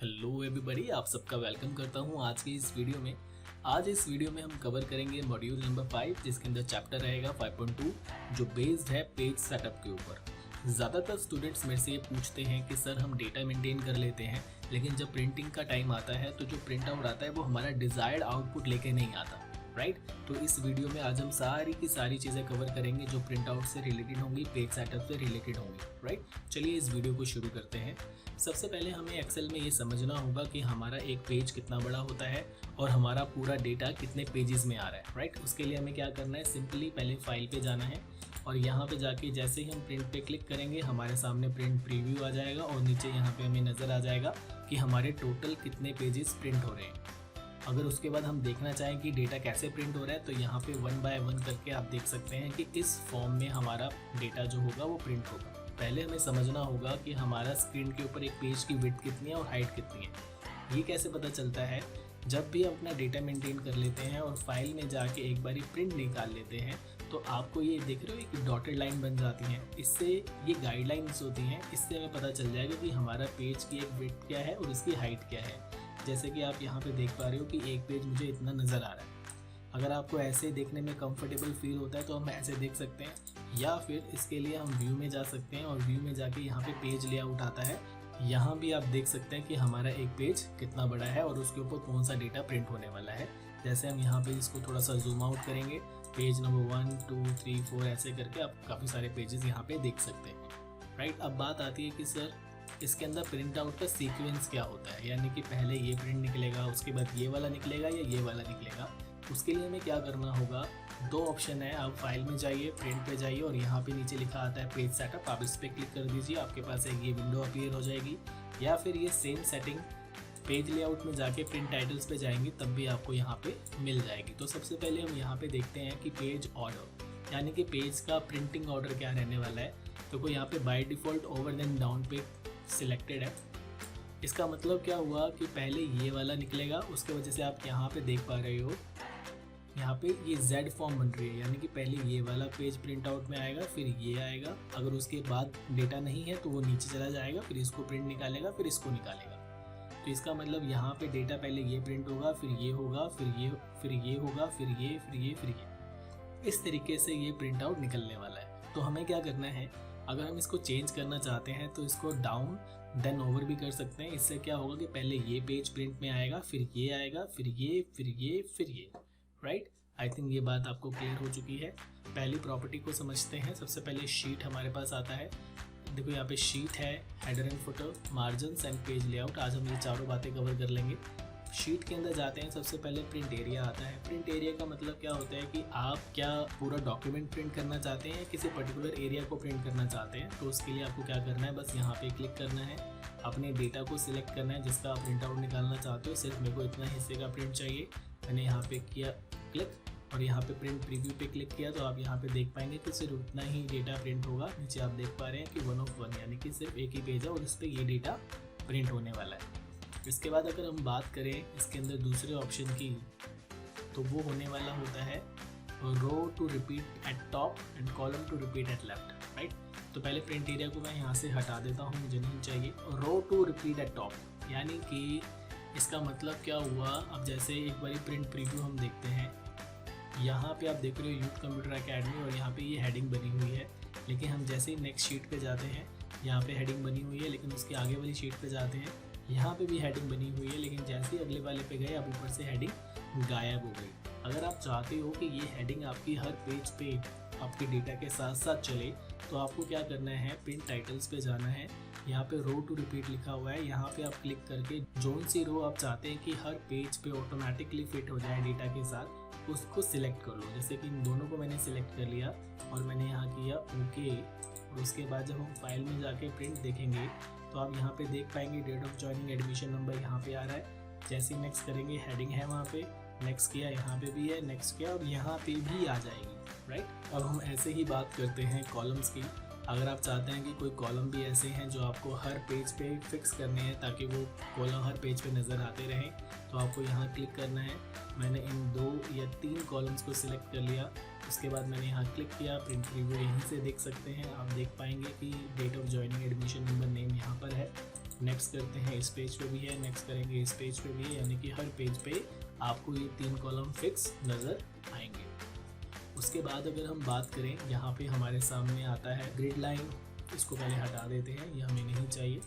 Hello everybody, आप सबका welcome करता हूं आज की इस वीडियो में। आज इस वीडियो में हम कवर करेंगे मॉड्यूल नंबर 5, जिसके अंदर चैप्टर रहेगा 5.2 जो बेस्ड है पेज सेटअप के ऊपर। ज़्यादातर स्टूडेंट्स मेरे से ये पूछते हैं कि सर हम डेटा मेंटेन कर लेते हैं, लेकिन जब प्रिंटिंग का टाइम आता है तो जो प्रिंट आउट आता है वो हमारा डिज़ायर्ड आउटपुट लेके नहीं आता, राइट। तो इस वीडियो में आज हम सारी की सारी चीज़ें कवर करेंगे जो प्रिंट आउट से रिलेटेड होंगी, पेज सेटअप से रिलेटेड होंगी, राइट। चलिए इस वीडियो को शुरू करते हैं। सबसे पहले हमें एक्सेल में ये समझना होगा कि हमारा एक पेज कितना बड़ा होता है और हमारा पूरा डेटा कितने पेजेस में आ रहा है, राइट। उसके लिए हमें क्या करना है, सिंपली पहले फाइल पे जाना है और यहाँ पे जाके जैसे ही हम प्रिंट पे क्लिक करेंगे हमारे सामने प्रिंट प्रीव्यू आ जाएगा और नीचे यहाँ पे हमें नज़र आ जाएगा कि हमारे टोटल कितने पेजेस प्रिंट हो रहे हैं। अगर उसके बाद हम देखना चाहें कि डेटा कैसे प्रिंट हो रहा है तो यहाँ पे 1 बाय 1 करके आप देख सकते हैं कि इस फॉर्म में हमारा डेटा जो होगा वो प्रिंट होगा। पहले हमें समझना होगा कि हमारा स्क्रीन के ऊपर एक पेज की विड्थ कितनी है और हाइट कितनी है। ये कैसे पता चलता है, जब भी अपना डेटा मेंटेन कर लेते हैं और फाइल में जाके एक बारी प्रिंट निकाल लेते हैं तो आपको ये देख रहे हो कि डॉटेड लाइन बन जाती हैं। इससे ये गाइडलाइंस होती हैं, इससे हमें पता चल जाएगा कि हमारा पेज की एक विड्थ क्या है और इसकी हाइट क्या है। जैसे कि आप यहाँ पे देख पा रहे हो कि एक पेज मुझे इतना नज़र आ रहा है। अगर आपको ऐसे देखने में कंफर्टेबल फील होता है तो हम ऐसे देख सकते हैं, या फिर इसके लिए हम व्यू में जा सकते हैं और व्यू में जाके यहाँ पे पेज लेआउट आता है। यहाँ भी आप देख सकते हैं कि हमारा एक पेज कितना बड़ा है और उसके ऊपर कौन सा डेटा प्रिंट होने वाला है। जैसे हम यहाँ पे इसको थोड़ा सा जूम आउट करेंगे, पेज नंबर 1 2 3 4 ऐसे करके आप काफ़ी सारे पेजेस यहाँ पे देख सकते हैं, राइट। अब बात आती है कि सर इसके अंदर प्रिंट आउट का सीक्वेंस क्या होता है, यानी कि पहले ये प्रिंट निकलेगा, उसके बाद ये वाला निकलेगा या ये वाला निकलेगा। उसके लिए हमें क्या करना होगा, 2 ऑप्शन है। आप फाइल में जाइए, प्रिंट पे जाइए और यहाँ पे नीचे लिखा आता है पेज सेटअप, आप इस पर क्लिक कर दीजिए, आपके पास एक ये विंडो अपीयर हो जाएगी। या फिर ये सेम सेटिंग पेज लेआउट में जाके प्रिंट टाइटल्स पे जाएंगे तब भी आपको यहाँ पे मिल जाएगी। तो सबसे पहले हम यहाँ पे देखते हैं कि पेज ऑर्डर, यानी कि पेज का प्रिंटिंग ऑर्डर क्या रहने वाला है। तो यहाँ पे by default over then down पे सिलेक्टेड है। इसका मतलब क्या हुआ कि पहले ये वाला निकलेगा, उसके वजह से आप यहाँ पे देख पा रहे हो यहाँ पे ये Z फॉर्म बन रही है, यानी कि पहले ये वाला पेज प्रिंट आउट में आएगा, फिर ये आएगा। अगर उसके बाद डेटा नहीं है तो वो नीचे चला जाएगा, फिर इसको प्रिंट निकालेगा, फिर इसको निकालेगा। तो इसका मतलब यहाँ पे डेटा पहले ये प्रिंट होगा, फिर ये होगा, फिर ये होगा, फिर ये, फिर ये। इस तरीके से ये प्रिंट आउट निकलने वाला है। तो हमें क्या करना है, अगर हम इसको चेंज करना चाहते हैं तो इसको डाउन देन ओवर भी कर सकते हैं। इससे क्या होगा कि पहले ये पेज प्रिंट में आएगा, फिर ये आएगा, फिर ये, फिर ये, फिर ये, राइट। आई थिंक ये बात आपको क्लियर हो चुकी है। पहली प्रॉपर्टी को समझते हैं। सबसे पहले शीट हमारे पास आता है। देखो यहाँ पे शीट है, header and footer, margins and page layout. आज हम ये चारों बातें कवर कर लेंगे। शीट के अंदर जाते हैं, सबसे पहले प्रिंट एरिया आता है। प्रिंट एरिया का मतलब क्या होता है कि आप क्या पूरा डॉक्यूमेंट प्रिंट करना चाहते हैं, किसी पर्टिकुलर एरिया को प्रिंट करना चाहते हैं। तो उसके लिए आपको क्या करना है, बस यहाँ पे क्लिक करना है, अपने डेटा को सिलेक्ट करना है जिसका आप प्रिंट आउट निकालना चाहते हो। सिर्फ मेरे को इतना हिस्से का प्रिंट चाहिए, मैंने यहाँ पे किया क्लिक और यहाँ पे प्रिंट प्रीव्यू पे क्लिक किया तो आप यहाँ पे देख पाएंगे कि सिर्फ उतना ही डेटा प्रिंट होगा। नीचे आप देख पा रहे हैं कि 1 of 1, यानी कि सिर्फ एक ही पेज है और इस पर ये डेटा प्रिंट होने वाला है। इसके बाद अगर हम बात करें इसके अंदर दूसरे ऑप्शन की, तो वो होने वाला होता है row to repeat at top and column to repeat at left, right. तो पहले प्रिंट एरिया को मैं यहाँ से हटा देता हूँ, मुझे नहीं चाहिए। रो टू रिपीट एट टॉप, यानी कि इसका मतलब क्या हुआ, अब जैसे एक बारी प्रिंट प्रीव्यू हम देखते हैं, यहाँ पे आप देख रहे हो यूथ कंप्यूटर एकेडमी और यहाँ पे ये हेडिंग बनी हुई है। लेकिन हम जैसे ही नेक्स्ट शीट पे जाते हैं, यहाँ पे हेडिंग बनी हुई है, लेकिन उसके आगे वाली शीट पे जाते हैं, यहाँ पे भी हेडिंग बनी हुई है, लेकिन जैसे ही अगले वाले पे गए अब ऊपर से हेडिंग गायब हो गई। अगर आप चाहते हो कि ये हेडिंग आपकी हर पेज पे आपके डेटा के साथ साथ चले तो आपको क्या करना है, प्रिंट टाइटल्स पे जाना है। यहाँ पे रो टू रिपीट लिखा हुआ है, यहाँ पे आप क्लिक करके जोन सी रो आप चाहते हैं कि हर पेज पे ऑटोमेटिकली फिट हो जाए डेटा के साथ, उसको सिलेक्ट कर लो। जैसे कि इन दोनों को मैंने सिलेक्ट कर लिया और मैंने यहाँ किया ओके। और उसके बाद जब हम फाइल में जाके प्रिंट देखेंगे तो आप यहाँ पे देख पाएंगे date of joining admission number यहाँ पे आ रहा है। जैसे ही नेक्स्ट करेंगे हेडिंग है वहाँ पे, नेक्स्ट किया यहाँ पे भी है, नेक्स्ट किया और यहाँ पे भी आ जाएगी, राइट। अब हम ऐसे ही बात करते हैं कॉलम्स की। अगर आप चाहते हैं कि कोई कॉलम भी ऐसे हैं जो आपको हर पेज पे फिक्स करने हैं ताकि वो कॉलम हर पेज पे नज़र आते रहें, तो आपको यहाँ क्लिक करना है। मैंने इन 2 या 3 कॉलम्स को सिलेक्ट कर लिया, उसके बाद मैंने यहाँ क्लिक किया। प्रिंट प्रीव्यू यहीं से देख सकते हैं, आप देख पाएंगे कि date of joining admission number name यहाँ पर है। नेक्स्ट करते हैं इस पेज पे भी है, नेक्स्ट करेंगे इस पेज पे भी है, यानी कि हर पेज पे आपको ये 3 कॉलम फिक्स नज़र आएंगे। उसके बाद अगर हम बात करें, यहाँ पे हमारे सामने आता है ग्रिड लाइन, इसको पहले हटा देते हैं, ये हमें नहीं चाहिए।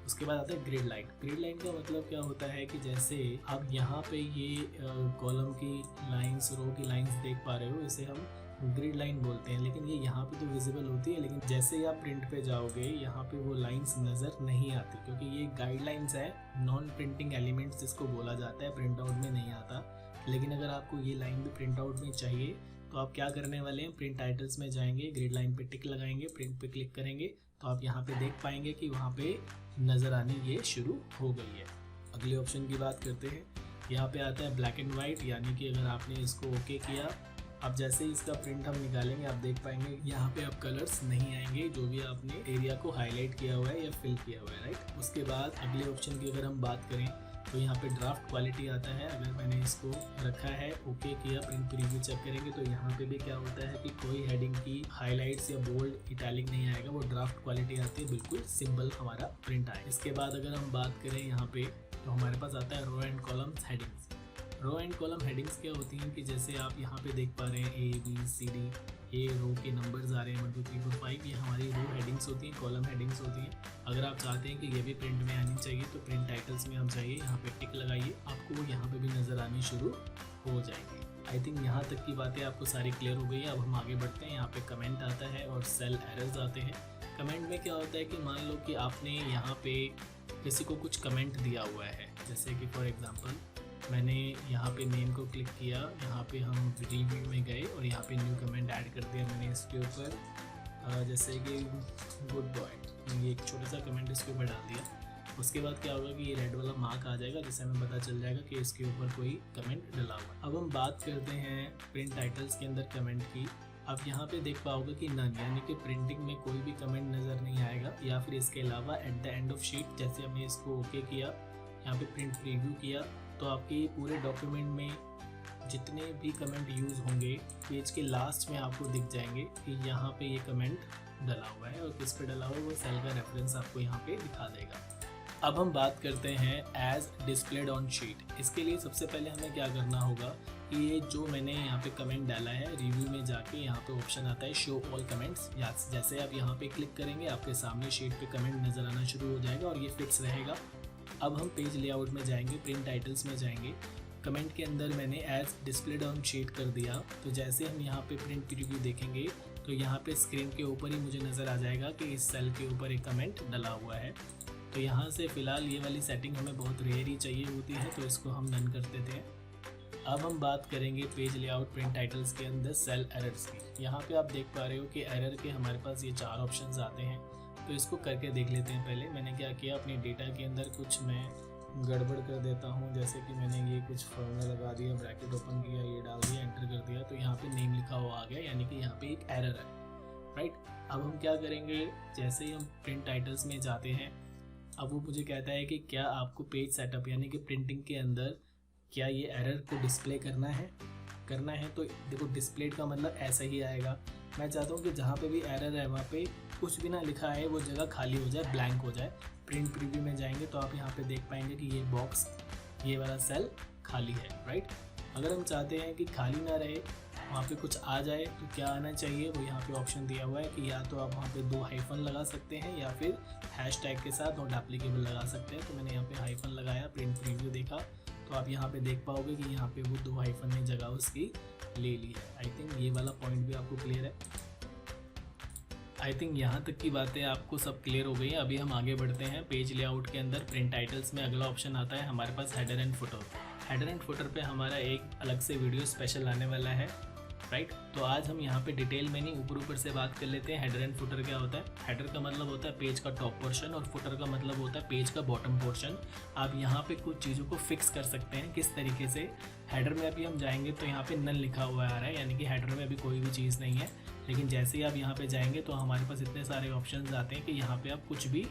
उसके बाद आता है ग्रिड लाइन। ग्रिड लाइन का मतलब क्या होता है कि जैसे आप यहाँ पे ये कॉलम की लाइंस, रो की लाइंस देख पा रहे हो, इसे हम ग्रिड लाइन बोलते हैं, लेकिन ये यहाँ पे तो विजिबल होती है, लेकिन जैसे ही आप प्रिंट पे जाओगे यहाँ पे वो लाइंस नज़र नहीं आती, क्योंकि ये गाइडलाइंस है, नॉन प्रिंटिंग एलिमेंट्स जिसको बोला जाता है, प्रिंट आउट में नहीं आता। लेकिन अगर आपको ये लाइन भी प्रिंट आउट में चाहिए तो आप क्या करने वाले हैं, प्रिंट टाइटल्स में जाएंगे, ग्रिड लाइन पे टिक लगाएंगे, प्रिंट पे क्लिक करेंगे तो आप यहाँ पे देख पाएंगे कि वहाँ पे नज़र आनी ये शुरू हो गई है। अगले ऑप्शन की बात करते हैं, यहाँ पे आता है ब्लैक एंड वाइट, यानी कि अगर आपने इसको ओके किया, अब जैसे ही इसका प्रिंट हम निकालेंगे आप देख पाएंगे यहाँ पे अब कलर्स नहीं आएंगे जो भी आपने एरिया को हाईलाइट किया हुआ है या फिल किया हुआ है, राइट। उसके बाद अगले ऑप्शन की अगर हम बात करें तो यहाँ पे ड्राफ्ट क्वालिटी आता है। अगर मैंने इसको रखा है, ओके किया, प्रिंट प्रीव्यू चेक करेंगे तो यहाँ पे भी क्या होता है कि कोई हेडिंग की हाईलाइट्स या बोल्ड इटैलिक नहीं आएगा, वो ड्राफ्ट क्वालिटी आती है, बिल्कुल सिंपल हमारा प्रिंट आए। इसके बाद अगर हम बात करें यहाँ पे तो हमारे पास आता है row and columns headings. Row and column headings क्या होती हैं कि जैसे आप यहाँ पे देख पा रहे हैं ABCD, ये रो के नंबर्स आ रहे हैं 1 2 3 4 5, ये हमारी रो हेडिंग्स होती हैं, कॉलम हेडिंग्स होती हैं। अगर आप चाहते हैं कि ये भी प्रिंट में आनी चाहिए तो प्रिंट टाइटल्स में हम चाहिए, यहाँ पे टिक लगाइए, आपको यहाँ पे भी नज़र आनी शुरू हो जाएगी। आई थिंक यहाँ तक की बातें आपको सारी क्लियर हो गई है। अब हम आगे बढ़ते हैं। यहाँ पे कमेंट आता है और सेल एरर्स आते हैं। कमेंट में क्या होता है कि मान लो कि आपने यहाँ पे किसी को कुछ कमेंट दिया हुआ है, जैसे कि फॉर एग्जांपल मैंने यहाँ पे नेम को क्लिक किया, यहाँ पे हम रिव्यू में गए और यहाँ पे न्यू कमेंट ऐड कर दिया मैंने इसके ऊपर, जैसे कि गुड बॉय, ये एक छोटा सा कमेंट इसके ऊपर डाल दिया। उसके बाद क्या होगा कि ये रेड वाला मार्क आ जाएगा, जिससे हमें पता चल जाएगा कि इसके ऊपर कोई कमेंट डला हुआ है। अब हम बात करते हैं प्रिंट टाइटल्स के अंदर कमेंट की। आप यहाँ पे देख पाओगे कि नन, यानी कि प्रिंटिंग में कोई भी कमेंट नज़र नहीं आएगा, या फिर इसके अलावा at the end of sheet, जैसे हमने इसको ओके किया, यहाँ पे प्रिंट प्रीव्यू किया, तो आपके पूरे डॉक्यूमेंट में जितने भी कमेंट यूज़ होंगे पेज के लास्ट में आपको दिख जाएंगे कि यहाँ पे ये कमेंट डला हुआ है, और किस पे डला हुआ है वो सेल का रेफरेंस आपको यहाँ पे दिखा देगा। अब हम बात करते हैं एज डिस्प्लेड ऑन शीट। इसके लिए सबसे पहले हमें क्या करना होगा कि ये जो मैंने यहाँ पे कमेंट डाला है, रिव्यू में जाके यहाँ पे ऑप्शन आता है शो ऑल कमेंट्स, जैसे आप यहाँ पे क्लिक करेंगे आपके सामने शीट पे कमेंट नज़र आना शुरू हो जाएगा और ये फिक्स रहेगा। अब हम पेज लेआउट में जाएंगे, प्रिंट टाइटल्स में जाएंगे, कमेंट के अंदर मैंने एज डिस्प्लेड ऑन शीट कर दिया, तो जैसे हम यहाँ पे प्रिंट प्रीव्यू देखेंगे तो यहाँ पे स्क्रीन के ऊपर ही मुझे नज़र आ जाएगा कि इस सेल के ऊपर एक कमेंट डला हुआ है। तो यहाँ से फ़िलहाल ये वाली सेटिंग हमें बहुत रेयर ही चाहिए होती है, तो इसको हम डन कर देते हैं। अब हम बात करेंगे पेज लेआउट प्रिंट टाइटल्स के अंदर सेल एरर्स की। यहाँ पे आप देख पा रहे हो कि एरर के हमारे पास ये 4 ऑप्शंस आते हैं, तो इसको करके देख लेते हैं। पहले मैंने क्या किया, अपने डेटा के अंदर कुछ मैं गड़बड़ कर देता हूँ, जैसे कि मैंने ये कुछ फॉर्मूला लगा दिया, ब्रैकेट ओपन किया, ये डाल दिया, एंटर कर दिया, तो यहाँ पे नेम लिखा हुआ आ गया, यानी कि यहाँ पे एक एरर है, राइट। अब हम क्या करेंगे, जैसे ही हम प्रिंट टाइटल्स में जाते हैं, अब वो मुझे कहता है कि क्या आपको पेज सेटअप यानी कि प्रिंटिंग के अंदर क्या ये एरर को डिस्प्ले करना है। तो देखो डिस्प्लेड का मतलब ऐसा ही आएगा। मैं चाहता हूँ कि जहाँ पे भी एरर है वहाँ पे कुछ भी ना लिखा है, वो जगह खाली हो जाए, ब्लैंक हो जाए। प्रिंट प्रीव्यू में जाएंगे तो आप यहाँ पे देख पाएंगे कि ये बॉक्स, ये वाला सेल खाली है, राइट। अगर हम चाहते हैं कि खाली ना रहे, वहाँ पे कुछ आ जाए, तो क्या आना चाहिए, वो यहाँ पे ऑप्शन दिया हुआ है कि या तो आप वहाँ पे 2 हाइफन लगा सकते हैं या फिर हैशटैग के साथ नॉट एप्लीकेबल लगा सकते हैं। तो मैंने यहाँ पे हाइफन लगाया, प्रिंट प्रीव्यू देखा, तो आप यहाँ पे देख पाओगे कि यहाँ पे वो 2 हाइफन ने जगह उसकी ले ली है। आई थिंक ये वाला पॉइंट भी आपको क्लियर है। आई थिंक यहाँ तक की बातें आपको सब क्लियर हो गई है। अभी हम आगे बढ़ते हैं। पेज लेआउट के अंदर प्रिंट टाइटल्स में अगला ऑप्शन आता है हमारे पास header and footer. Header and footer पे हमारा एक अलग से वीडियो स्पेशल आने वाला है, राइट। तो आज हम यहाँ पे डिटेल में नहीं, ऊपर से बात कर लेते हैं। हेडर एंड फुटर क्या होता है। हेडर का मतलब होता है पेज का टॉप पोर्शन और फुटर का मतलब होता है पेज का बॉटम पोर्शन। आप यहाँ पे कुछ चीज़ों को फिक्स कर सकते हैं। किस तरीके से, हेडर में अभी हम जाएंगे तो यहाँ पे नल लिखा हुआ आ रहा है, यानी कि हेडर में अभी कोई भी चीज़ नहीं है। लेकिन जैसे ही आप यहाँ पे जाएंगे तो हमारे पास इतने सारे ऑप्शंस आते हैं कि यहाँ पे आप कुछ भी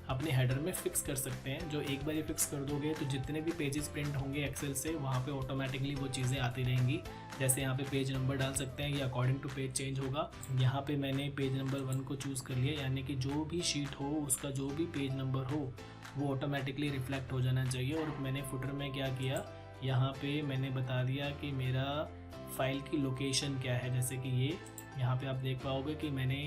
अपने हेडर में फिक्स कर सकते हैं। जो एक बार ये फिक्स कर दोगे तो जितने भी पेजेस प्रिंट होंगे एक्सेल से वहाँ पे ऑटोमेटिकली वो चीज़ें आती रहेंगी। जैसे यहाँ पे पेज नंबर डाल सकते हैं, ये अकॉर्डिंग टू पेज चेंज होगा। यहाँ पे मैंने पेज नंबर 1 को चूज़ कर लिया, यानी कि जो भी शीट हो उसका जो भी पेज नंबर हो वो ऑटोमेटिकली रिफ्लेक्ट हो जाना चाहिए। और मैंने फुटर में क्या किया, यहाँ पे मैंने बता दिया कि मेरा फाइल की लोकेशन क्या है। जैसे कि ये यहाँ पे आप देख पाओगे कि मैंने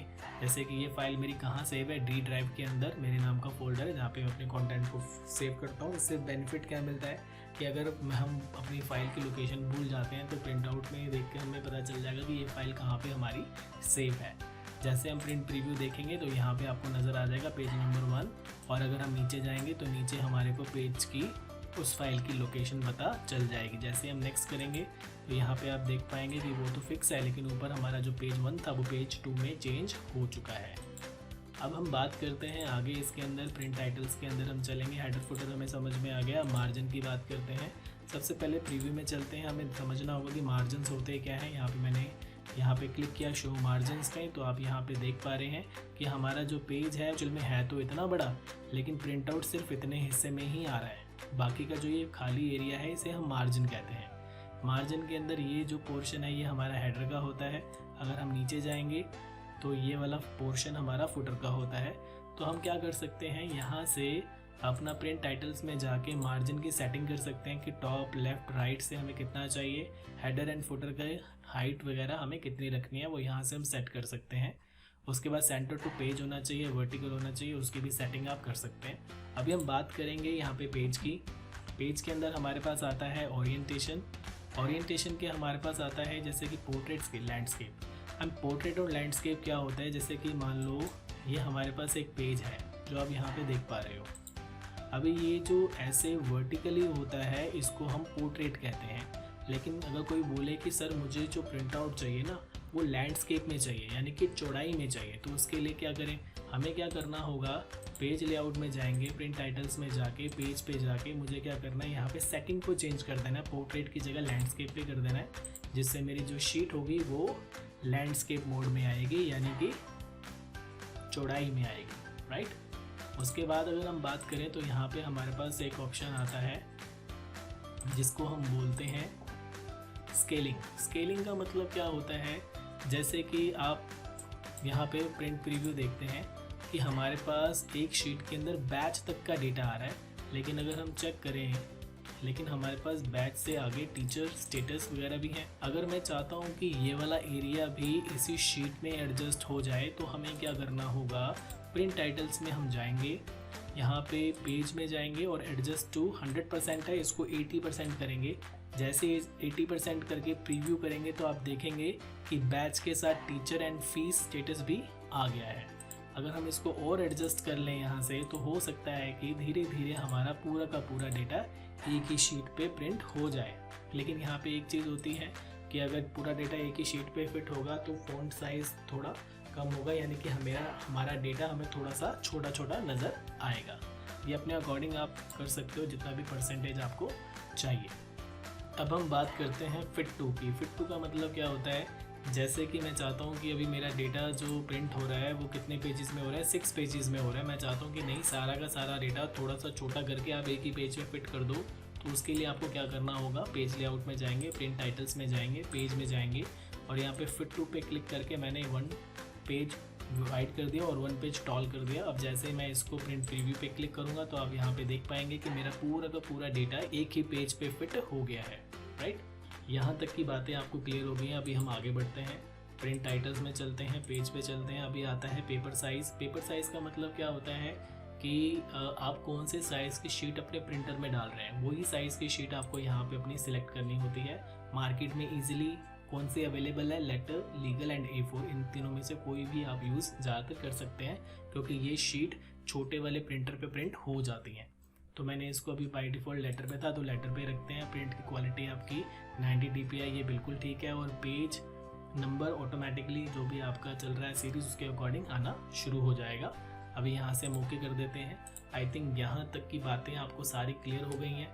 जैसे कि ये फाइल मेरी कहाँ सेव है, डी ड्राइव के अंदर मेरे नाम का फोल्डर है जहाँ पे मैं अपने कंटेंट को सेव करता हूँ। इससे बेनिफिट क्या मिलता है कि अगर हम अपनी फाइल की लोकेशन भूल जाते हैं तो प्रिंट आउट में देख के हमें पता चल जाएगा कि ये फाइल कहाँ पे हमारी सेव है। जैसे हम प्रिंट प्रीव्यू देखेंगे तो यहाँ पे आपको नज़र आ जाएगा पेज नंबर 1, और अगर हम नीचे जाएंगे तो नीचे हमारे को पेज की उस फाइल की लोकेशन पता चल जाएगी। जैसे हम नेक्स्ट करेंगे तो यहाँ पे आप देख पाएंगे कि वो तो फिक्स है, लेकिन ऊपर हमारा जो पेज 1 था वो पेज 2 में चेंज हो चुका है। अब हम बात करते हैं आगे इसके अंदर प्रिंट टाइटल्स के अंदर हम चलेंगे। हेडर फुटर हमें समझ में आ गया। मार्जिन की बात करते हैं। सबसे पहले प्रीव्यू में चलते हैं। हमें समझना होगा कि मार्जिन्स होते क्या हैं। यहाँ पे मैंने यहाँ पे क्लिक किया शो मार्जिन्स का, तो आप यहाँ पे देख पा रहे हैं कि हमारा जो पेज है एक्चुअल में है तो इतना बड़ा, लेकिन प्रिंट आउट सिर्फ इतने हिस्से में ही आ रहा है। बाकी का जो ये खाली एरिया है इसे हम मार्जिन कहते हैं। मार्जिन के अंदर ये जो पोर्शन है ये हमारा हेडर का होता है। अगर हम नीचे जाएंगे तो ये वाला पोर्शन हमारा फुटर का होता है। तो हम क्या कर सकते हैं, यहाँ से अपना प्रिंट टाइटल्स में जाके मार्जिन की सेटिंग कर सकते हैं कि टॉप लेफ्ट राइट से हमें कितना चाहिए, हेडर एंड फुटर का हाइट वगैरह हमें कितनी रखनी है वो यहाँ से हम सेट कर सकते हैं। उसके बाद सेंटर टू पेज होना चाहिए, वर्टिकल होना चाहिए, उसकी भी सेटिंग आप कर सकते हैं। अभी हम बात करेंगे यहाँ पे पेज की। पेज के अंदर हमारे पास आता है ओरिएंटेशन। ओरिएंटेशन के हमारे पास आता है जैसे कि पोर्ट्रेट्स की लैंडस्केप। हम पोर्ट्रेट और लैंडस्केप क्या होता है, जैसे कि मान लो ये हमारे पास एक पेज है जो आप यहाँ पे देख पा रहे हो। अभी ये जो ऐसे वर्टिकली होता है इसको हम पोर्ट्रेट कहते हैं। लेकिन अगर कोई बोले कि सर मुझे जो प्रिंट आउट चाहिए ना वो लैंडस्केप में चाहिए, यानी कि चौड़ाई में चाहिए, तो उसके लिए क्या करें, हमें क्या करना होगा, पेज लेआउट में जाएंगे, प्रिंट टाइटल्स में जाके पेज पे जाके मुझे क्या करना है, यहाँ पे सेटिंग को चेंज कर देना है, पोर्ट्रेट की जगह लैंडस्केप पे कर देना है, जिससे मेरी जो शीट होगी वो लैंडस्केप मोड में आएगी, यानी कि चौड़ाई में आएगी, राइट। उसके बाद अगर हम बात करें तो यहाँ पे हमारे पास एक ऑप्शन आता है जिसको हम बोलते हैं स्केलिंग। स्केलिंग का मतलब क्या होता है, जैसे कि आप यहाँ पे प्रिंट प्रीव्यू देखते हैं कि हमारे पास एक शीट के अंदर बैच तक का डेटा आ रहा है, लेकिन अगर हम चेक करें लेकिन हमारे पास बैच से आगे टीचर स्टेटस वगैरह भी है। अगर मैं चाहता हूँ कि ये वाला एरिया भी इसी शीट में एडजस्ट हो जाए तो हमें क्या करना होगा, प्रिंट टाइटल्स में हम जाएंगे, यहाँ पे पेज में जाएंगे और एडजस्ट टू 100% है, इसको 80% करेंगे। जैसे 80% करके प्रीव्यू करेंगे तो आप देखेंगे कि बैच के साथ टीचर एंड फीस स्टेटस भी आ गया है। अगर हम इसको और एडजस्ट कर लें यहाँ से तो हो सकता है कि धीरे धीरे हमारा पूरा का पूरा डेटा एक ही शीट पे प्रिंट हो जाए। लेकिन यहाँ पे एक चीज़ होती है कि अगर पूरा डेटा एक ही शीट पे फिट होगा तो फ़ॉन्ट साइज़ थोड़ा कम होगा, यानी कि हमारा डेटा हमें थोड़ा सा छोटा छोटा नज़र आएगा। ये अपने अकॉर्डिंग आप कर सकते हो जितना भी परसेंटेज आपको चाहिए। अब हम बात करते हैं फिट टू की। फिट टू का मतलब क्या होता है, जैसे कि मैं चाहता हूँ कि अभी मेरा डेटा जो प्रिंट हो रहा है वो कितने पेजेस में हो रहा है, 6 पेजेस में हो रहा है। मैं चाहता हूँ कि नहीं, सारा का सारा डेटा थोड़ा सा छोटा करके आप एक ही पेज पे फिट कर दो। तो उसके लिए आपको क्या करना होगा, पेज लेआउट में जाएंगे, प्रिंट टाइटल्स में जाएंगे, पेज में जाएंगे और यहाँ पे फिट टू पे क्लिक करके मैंने 1 पेज वाइड कर दिया और 1 पेज टॉल कर दिया। अब जैसे मैं इसको प्रिंट प्रीव्यू पे क्लिक करूँगा तो आप यहाँ पे देख पाएंगे कि मेरा पूरा का पूरा डेटा एक ही पेज पे फिट हो गया है, राइट। यहाँ तक की बातें आपको क्लियर हो गई हैं। अभी हम आगे बढ़ते हैं, प्रिंट टाइटल्स में चलते हैं, पेज पे चलते हैं। अभी आता है पेपर साइज़। पेपर साइज़ का मतलब क्या होता है कि आप कौन से साइज़ की शीट अपने प्रिंटर में डाल रहे हैं, वही साइज़ की शीट आपको यहाँ पे अपनी सिलेक्ट करनी होती है। मार्केट में ईजिली कौन सी अवेलेबल है, लेटर, लीगल एंड A4, इन तीनों में से कोई भी आप यूज़ ज़्यादातर कर सकते हैं क्योंकि ये शीट छोटे वाले प्रिंटर पे प्रिंट हो जाती हैं। तो मैंने इसको अभी बाय डिफ़ॉल्ट लेटर पे था तो लेटर पे रखते हैं। प्रिंट की क्वालिटी आपकी 90 dpi, ये बिल्कुल ठीक है। और पेज नंबर ऑटोमेटिकली जो भी आपका चल रहा है सीरीज़ उसके अकॉर्डिंग आना शुरू हो जाएगा। अभी यहाँ से हम ओके कर देते हैं। आई थिंक यहाँ तक की बातें आपको सारी क्लियर हो गई हैं।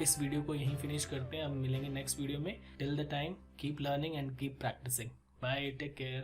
इस वीडियो को यहीं फिनिश करते हैं, अब मिलेंगे नेक्स्ट वीडियो में। Till the time keep learning and keep practising. Bye, take care.